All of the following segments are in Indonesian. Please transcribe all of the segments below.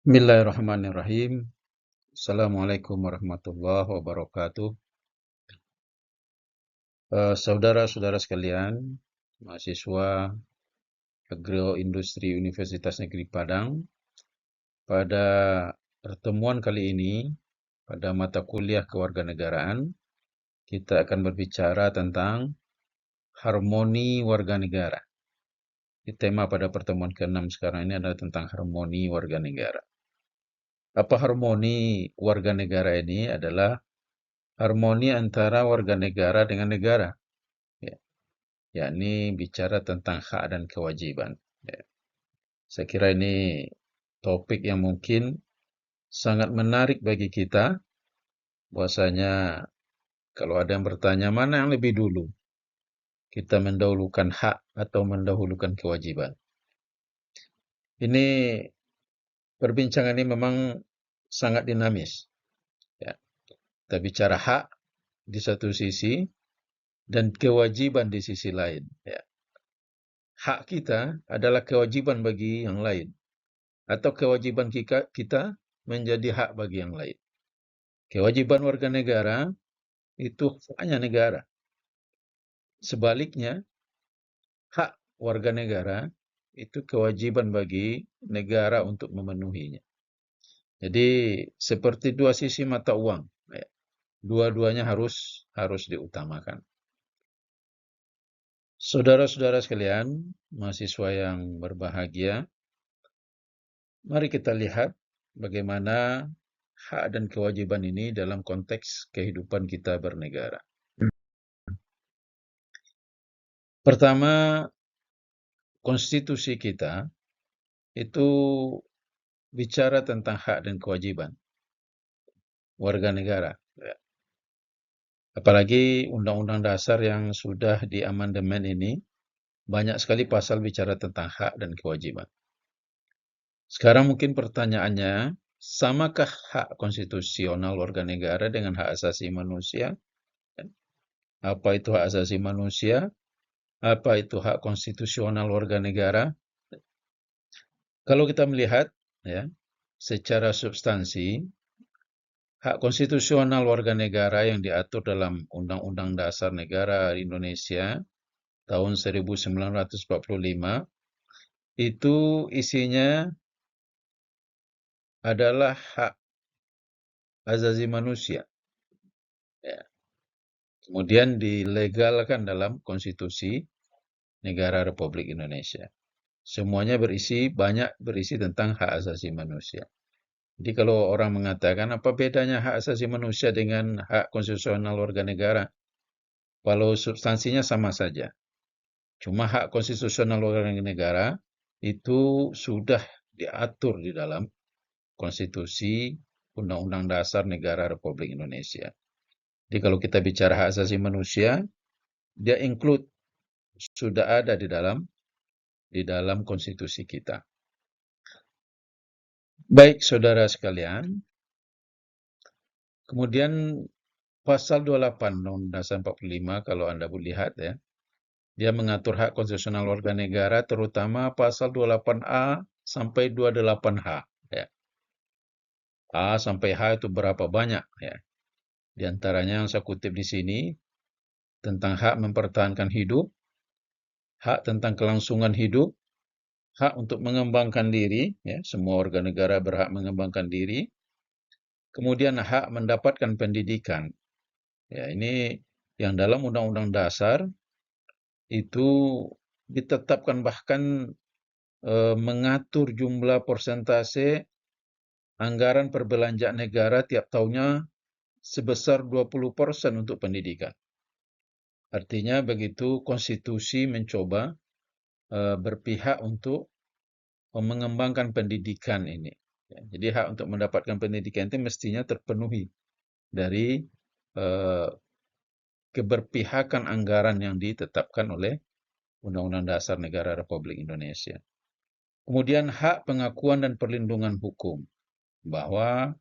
Bismillahirrahmanirrahim. Assalamualaikum warahmatullahi wabarakatuh. Saudara-saudara sekalian, mahasiswa Agroindustri Universitas Negeri Padang, pada pertemuan kali ini, pada mata kuliah kewarganegaraan, kita akan berbicara tentang harmoni warga negara. Tema pada pertemuan ke-6 sekarang ini adalah tentang harmoni warga negara. Apa harmoni warga negara ini? Adalah harmoni antara warga negara dengan negara, ya, yakni bicara tentang hak dan kewajiban. Ya. Saya kira ini topik yang mungkin sangat menarik bagi kita, bahwasanya kalau ada yang bertanya mana yang lebih dulu, kita mendahulukan hak atau mendahulukan kewajiban. Ini perbincangan ini memang sangat dinamis. Ya. Kita bicara hak di satu sisi dan kewajiban di sisi lain. Ya. Hak kita adalah kewajiban bagi yang lain, atau kewajiban kita menjadi hak bagi yang lain. Kewajiban warga negara itu hanya negara. Sebaliknya, hak warga negara itu kewajiban bagi negara untuk memenuhinya. Jadi seperti dua sisi mata uang, ya. Dua-duanya harus diutamakan. Saudara-saudara sekalian, mahasiswa yang berbahagia, mari kita lihat bagaimana hak dan kewajiban ini dalam konteks kehidupan kita bernegara. Pertama, konstitusi kita itu bicara tentang hak dan kewajiban warga negara. Ya. Apalagi Undang-Undang Dasar yang sudah diamandemen ini, banyak sekali pasal bicara tentang hak dan kewajiban. Sekarang mungkin pertanyaannya, samakah hak konstitusional warga negara dengan hak asasi manusia? Apa itu hak asasi manusia? Apa itu hak konstitusional warga negara? Kalau kita melihat, ya, secara substansi, hak konstitusional warga negara yang diatur dalam Undang-Undang Dasar Negara Indonesia tahun 1945 itu isinya adalah hak asasi manusia. Ya. Kemudian dilegalkan dalam Konstitusi Negara Republik Indonesia. Semuanya banyak berisi tentang hak asasi manusia. Jadi kalau orang mengatakan apa bedanya hak asasi manusia dengan hak konstitusional warga negara? Kalau substansinya sama saja. Cuma hak konstitusional warga negara itu sudah diatur di dalam Konstitusi Undang-Undang Dasar Negara Republik Indonesia. Jadi kalau kita bicara hak asasi manusia, dia include sudah ada di dalam konstitusi kita. Baik saudara sekalian, kemudian pasal 28 Undang-Undang Dasar 45 kalau Anda lihat, ya, dia mengatur hak konstitusional warga negara, terutama pasal 28A sampai 28H. Ya. A sampai H itu berapa banyak? Ya. Di antaranya yang saya kutip di sini, tentang hak mempertahankan hidup, hak tentang kelangsungan hidup, hak untuk mengembangkan diri, ya, semua warga negara berhak mengembangkan diri, kemudian hak mendapatkan pendidikan. Ya, ini yang dalam Undang-Undang Dasar itu ditetapkan bahkan mengatur jumlah persentase anggaran perbelanjaan negara tiap tahunnya sebesar 20% untuk pendidikan. Artinya begitu konstitusi mencoba berpihak untuk mengembangkan pendidikan ini. Ya, jadi hak untuk mendapatkan pendidikan itu mestinya terpenuhi dari keberpihakan anggaran yang ditetapkan oleh Undang-Undang Dasar Negara Republik Indonesia. Kemudian hak pengakuan dan perlindungan hukum, bahwa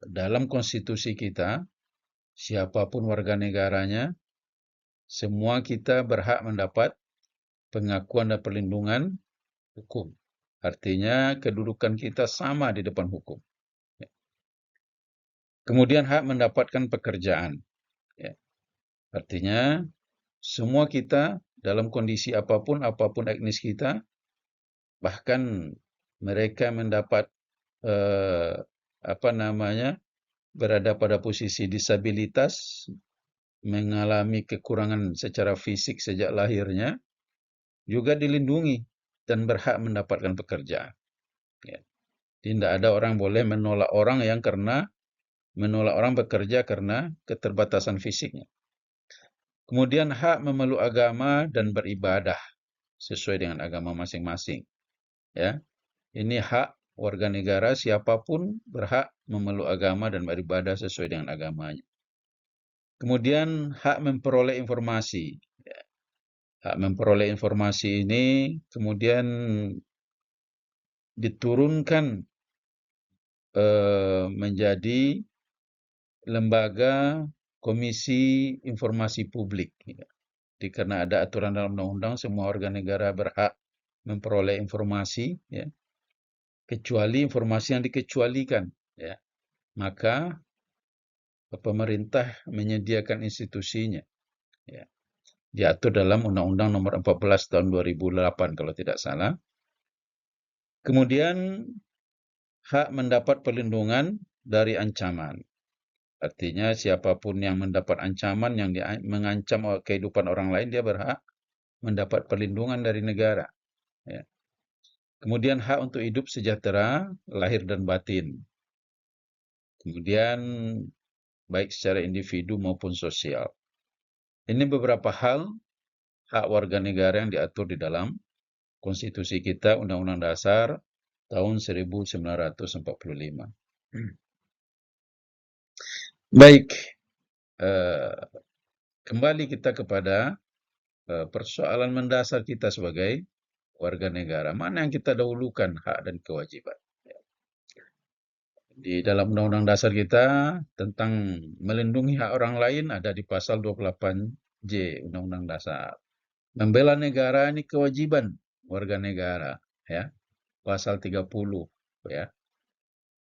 dalam konstitusi kita, siapapun warga negaranya, semua kita berhak mendapat pengakuan dan perlindungan hukum. Artinya kedudukan kita sama di depan hukum. Ya. Kemudian hak mendapatkan pekerjaan. Ya. Artinya semua kita dalam kondisi apapun etnis kita, bahkan mereka mendapat eh, apa namanya berada pada posisi disabilitas, mengalami kekurangan secara fisik sejak lahirnya, juga dilindungi dan berhak mendapatkan pekerjaan. Ya. Tidak ada orang boleh menolak orang bekerja karena keterbatasan fisiknya. Kemudian hak memeluk agama dan beribadah sesuai dengan agama masing-masing. Ya, ini hak warga negara, siapapun berhak memeluk agama dan beribadah sesuai dengan agamanya. Kemudian hak memperoleh informasi. Ya, hak memperoleh informasi ini kemudian diturunkan menjadi lembaga Komisi Informasi Publik. Ya. Karena ada aturan dalam undang-undang, semua warga negara berhak memperoleh informasi, ya, kecuali informasi yang dikecualikan. Ya. Maka pemerintah menyediakan institusinya. Ya. Diatur dalam Undang-Undang Nomor 14 Tahun 2008 kalau tidak salah. Kemudian hak mendapat perlindungan dari ancaman. Artinya siapapun yang mendapat ancaman yang mengancam kehidupan orang lain, dia berhak mendapat perlindungan dari negara. Ya. Kemudian hak untuk hidup sejahtera, lahir dan batin. Kemudian baik secara individu maupun sosial. Ini beberapa hal hak warga negara yang diatur di dalam konstitusi kita, Undang-Undang Dasar tahun 1945. Baik, kembali kita kepada persoalan mendasar kita sebagai warga negara. Mana yang kita dahulukan, hak dan kewajiban? Di dalam Undang-Undang Dasar kita tentang melindungi hak orang lain ada di pasal 28J Undang-Undang Dasar. Membela negara ini kewajiban warga negara, ya. Pasal 30, ya.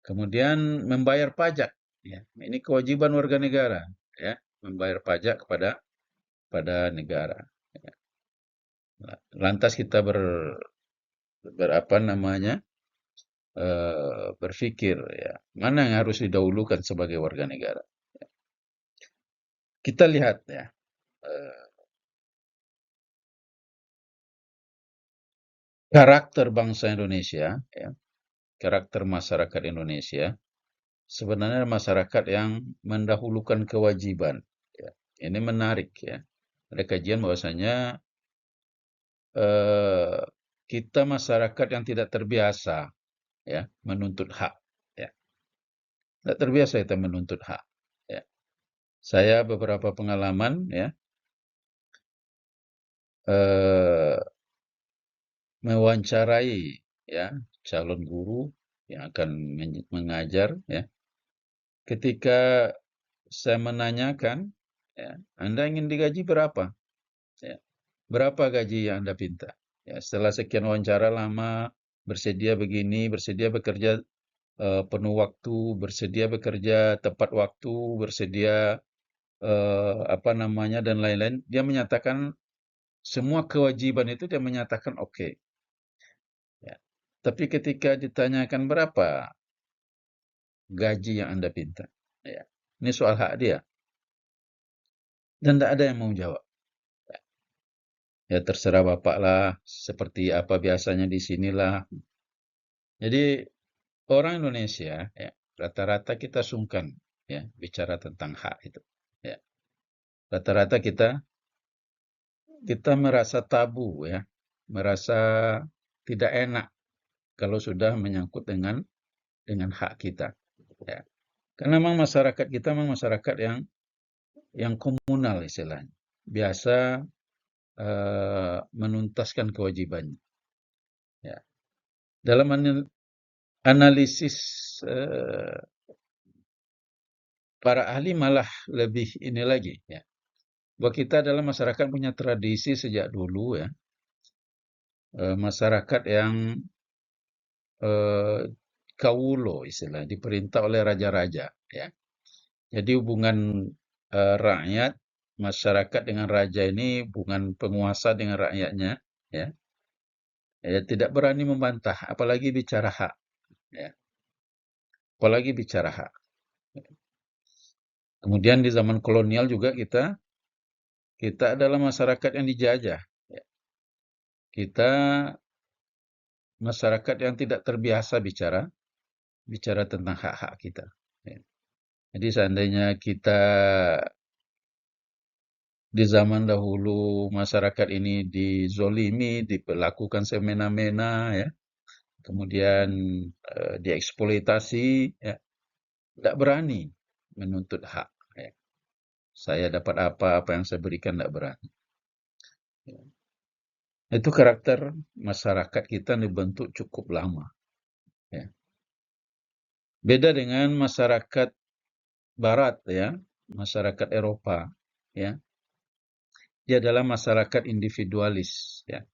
Kemudian membayar pajak, ya. Ini kewajiban warga negara, ya, membayar pajak pada negara. Ya. Lantas kita berapa namanya? Berpikir, ya, mana yang harus didahulukan sebagai warga negara. Kita lihat, ya, karakter bangsa Indonesia, ya, karakter masyarakat Indonesia, sebenarnya masyarakat yang mendahulukan kewajiban. Ya. Ini menarik, ya. Ada kajian bahwasanya kita masyarakat yang tidak terbiasa, ya, menuntut hak. Ya. Tidak terbiasa kita menuntut hak. Ya. Saya beberapa pengalaman, ya, mewawancarai, ya, calon guru yang akan mengajar, ya. Ketika saya menanyakan, ya, Anda ingin digaji berapa? Ya, berapa gaji yang Anda minta? Ya, setelah sekian wawancara lama, bersedia begini, bersedia bekerja penuh waktu, bersedia bekerja tepat waktu, bersedia apa namanya dan lain-lain. Dia menyatakan semua kewajiban itu dia menyatakan oke. Ya. Tapi ketika ditanyakan berapa gaji yang Anda minta, ya, ini soal hak dia. Dan tidak ada yang mau jawab. Ya terserah Bapak lah, seperti apa biasanya di sinilah. Jadi orang Indonesia, ya, rata-rata kita sungkan, ya, bicara tentang hak itu. Ya. Rata-rata kita merasa tabu, ya, merasa tidak enak kalau sudah menyangkut dengan hak kita. Ya. Karena memang masyarakat kita memang masyarakat yang komunal istilahnya, biasa menuntaskan kewajibannya. Ya. Dalam analisis para ahli malah lebih ini lagi, ya. Bahwa kita adalah masyarakat punya tradisi sejak dulu, ya. Masyarakat yang eh, kawulo istilah, diperintah oleh raja-raja, ya. Jadi hubungan rakyat, masyarakat dengan raja ini hubungan penguasa dengan rakyatnya, ya. Ya, tidak berani membantah, apalagi bicara hak, ya. Apalagi bicara hak. Kemudian di zaman kolonial juga kita adalah masyarakat yang dijajah. Ya. Kita masyarakat yang tidak terbiasa bicara tentang hak-hak kita. Ya. Jadi seandainya kita di zaman dahulu masyarakat ini dizolimi, diperlakukan semena-mena, ya, kemudian dieksploitasi, ya, tidak berani menuntut hak. Ya. Saya dapat apa yang saya berikan tidak berani. Ya. Itu karakter masyarakat kita dibentuk cukup lama. Ya. Beda dengan masyarakat Barat, ya, masyarakat Eropa, ya, dia adalah masyarakat individualis. Ya.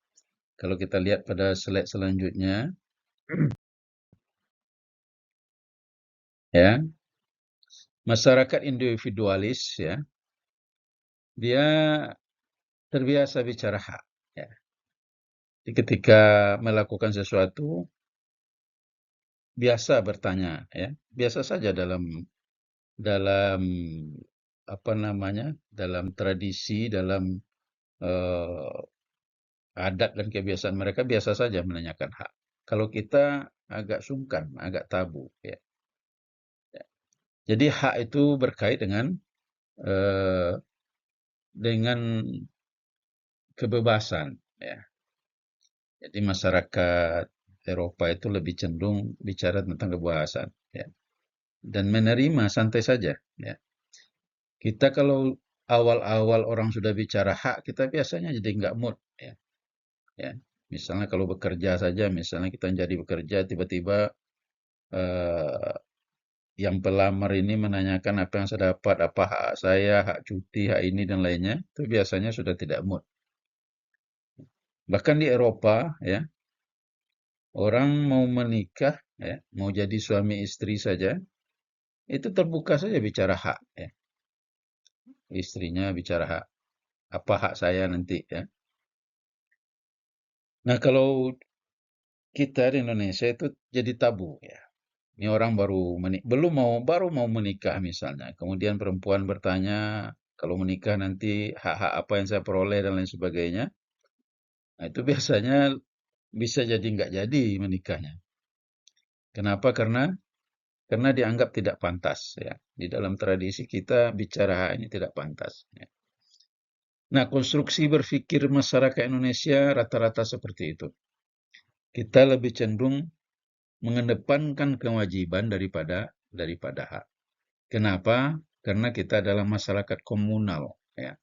Kalau kita lihat pada slide selanjutnya, ya, masyarakat individualis, ya, dia terbiasa bicara hak. Ya. Jadi ketika melakukan sesuatu, biasa bertanya, ya, biasa saja dalam apa namanya, dalam tradisi, dalam eh, adat dan kebiasaan mereka biasa saja menanyakan hak. Kalau kita agak sungkan, agak tabu, ya. Ya. Jadi hak itu berkait eh, dengan kebebasan, ya. Jadi masyarakat Eropa itu lebih cenderung bicara tentang kebebasan, ya. Dan menerima santai saja, ya. Kita kalau awal-awal orang sudah bicara hak, kita biasanya jadi nggak mood, ya. Ya. Misalnya kalau bekerja saja, misalnya kita jadi bekerja, tiba-tiba eh, yang pelamar ini menanyakan apa yang saya dapat, apa hak saya, hak cuti, hak ini dan lainnya, itu biasanya sudah tidak mood. Bahkan di Eropa, ya, orang mau menikah, ya, mau jadi suami istri saja, itu terbuka saja bicara hak, ya. Istrinya bicara hak, apa hak saya nanti, ya. Nah, kalau kita di Indonesia itu jadi tabu, ya. Ini orang baru mau menikah misalnya. Kemudian perempuan bertanya, kalau menikah nanti hak-hak apa yang saya peroleh dan lain sebagainya. Nah, itu biasanya bisa jadi nggak jadi menikahnya. Kenapa? Karena dianggap tidak pantas, ya. Di dalam tradisi kita bicara hak ini tidak pantas, ya. Nah, konstruksi berpikir masyarakat Indonesia rata-rata seperti itu. Kita lebih cenderung mengedepankan kewajiban daripada hak. Kenapa? Karena kita adalah masyarakat komunal, ya.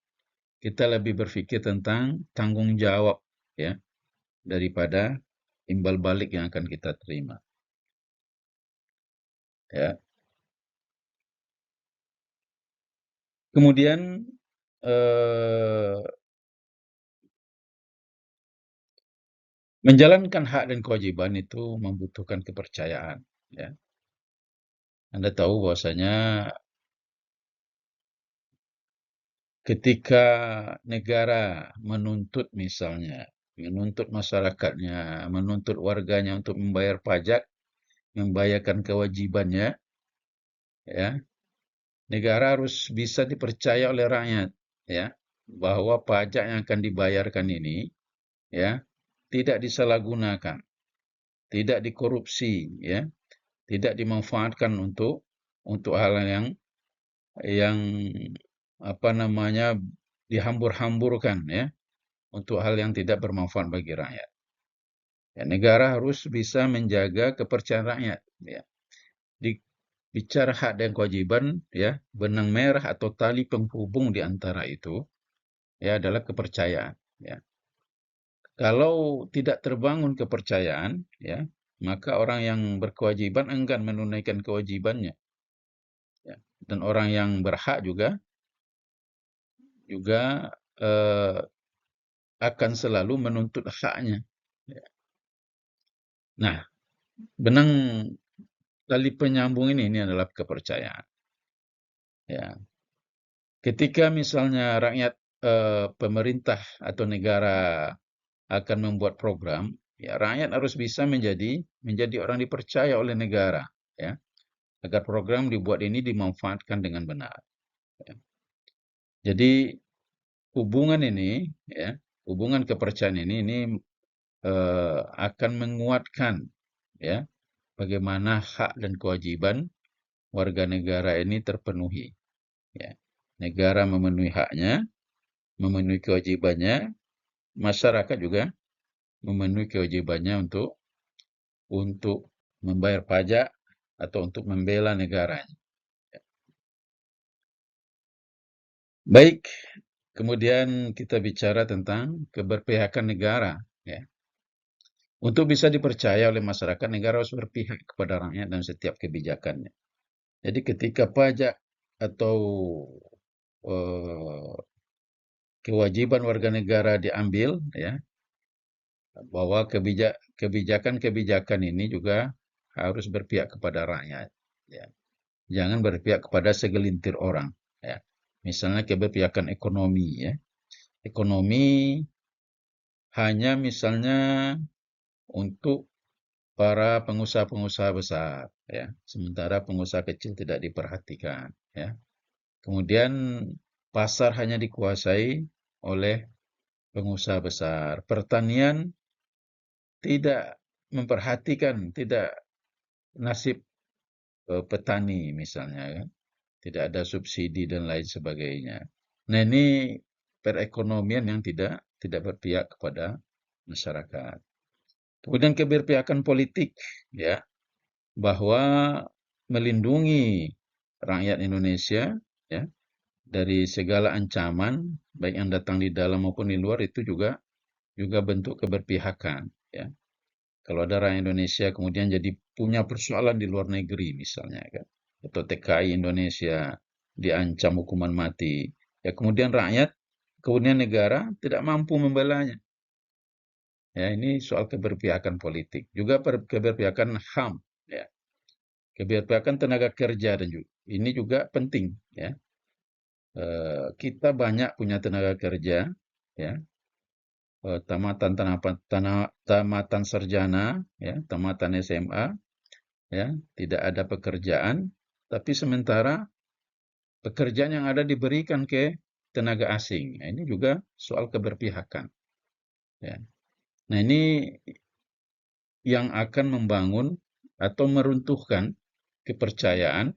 Kita lebih berpikir tentang tanggung jawab, ya, daripada imbal balik yang akan kita terima, ya. Kemudian eh, menjalankan hak dan kewajiban itu membutuhkan kepercayaan, ya. Anda tahu bahwasanya ketika negara menuntut misalnya, menuntut masyarakatnya, menuntut warganya untuk membayar pajak, membayarkan kewajibannya, ya, negara harus bisa dipercaya oleh rakyat, ya, bahwa pajak yang akan dibayarkan ini, ya, tidak disalahgunakan, tidak dikorupsi, ya, tidak dimanfaatkan untuk hal yang apa namanya dihambur-hamburkan, ya, untuk hal yang tidak bermanfaat bagi rakyat. Ya, negara harus bisa menjaga kepercayaan rakyat, ya. Di, bicara hak dan kewajiban, ya, benang merah atau tali penghubung di antara itu, ya, adalah kepercayaan, ya. Kalau tidak terbangun kepercayaan, ya, maka orang yang berkewajiban enggan menunaikan kewajibannya, ya. Dan orang yang berhak juga eh, akan selalu menuntut haknya, ya. Nah, benang tali penyambung ini adalah kepercayaan. Ya, ketika misalnya rakyat, pemerintah atau negara akan membuat program, ya rakyat harus bisa menjadi orang dipercaya oleh negara, ya, agar program dibuat ini dimanfaatkan dengan benar. Ya. Jadi hubungan ini, ya, hubungan kepercayaan ini akan menguatkan, ya, bagaimana hak dan kewajiban warga negara ini terpenuhi. Ya. Negara memenuhi haknya, memenuhi kewajibannya, masyarakat juga memenuhi kewajibannya untuk membayar pajak atau untuk membela negaranya. Baik, kemudian kita bicara tentang keberpihakan negara. Ya. Untuk bisa dipercaya oleh masyarakat, negara harus berpihak kepada rakyat dalam setiap kebijakannya. Jadi ketika pajak atau eh, kewajiban warga negara diambil, ya, bahwa kebijakan-kebijakan ini juga harus berpihak kepada rakyat. Ya. Jangan berpihak kepada segelintir orang. Ya. Misalnya keberpihakan ekonomi. Ya. Ekonomi hanya misalnya untuk para pengusaha-pengusaha besar. Ya. Sementara pengusaha kecil tidak diperhatikan. Ya. Kemudian pasar hanya dikuasai oleh pengusaha besar. Pertanian tidak memperhatikan, tidak nasib petani misalnya, kan? Tidak ada subsidi dan lain sebagainya. Nah, ini perekonomian yang tidak berpihak kepada masyarakat. Kemudian keberpihakan politik, ya, bahwa melindungi rakyat Indonesia, ya, dari segala ancaman baik yang datang di dalam maupun di luar itu juga bentuk keberpihakan, ya. Kalau ada rakyat Indonesia kemudian jadi punya persoalan di luar negeri misalnya, kan, atau TKI Indonesia diancam hukuman mati, ya kemudian rakyat, kemudian negara tidak mampu membelanya. Ya, ini soal keberpihakan politik. Juga keberpihakan HAM, ya. Keberpihakan tenaga kerja dan juga ini juga penting, ya. Kita banyak punya tenaga kerja, ya, tamatan sarjana, ya, tamatan SMA, ya, tidak ada pekerjaan, tapi sementara pekerjaan yang ada diberikan ke tenaga asing. Nah, ini juga soal keberpihakan. Ya. Nah, ini yang akan membangun atau meruntuhkan kepercayaan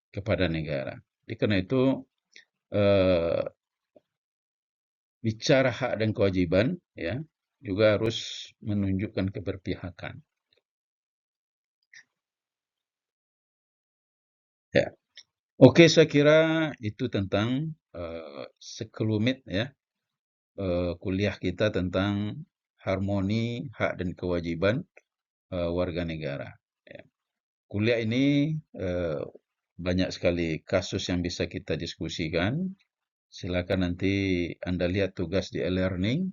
kepada negara. Jadi karena itu eh, bicara hak dan kewajiban, ya, juga harus menunjukkan keberpihakan. Ya. Oke, saya kira itu tentang sekelumit, ya, kuliah kita tentang harmoni hak dan kewajiban warga negara. Ya. Kuliah ini banyak sekali kasus yang bisa kita diskusikan. Silakan nanti Anda lihat tugas di e-learning,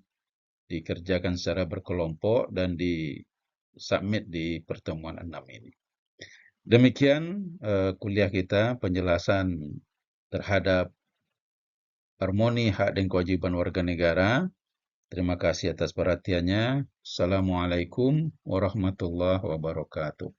dikerjakan secara berkelompok dan di-submit di pertemuan 6 ini. Demikian kuliah kita penjelasan terhadap harmoni hak dan kewajiban warga negara. Terima kasih atas perhatiannya. Assalamualaikum warahmatullahi wabarakatuh.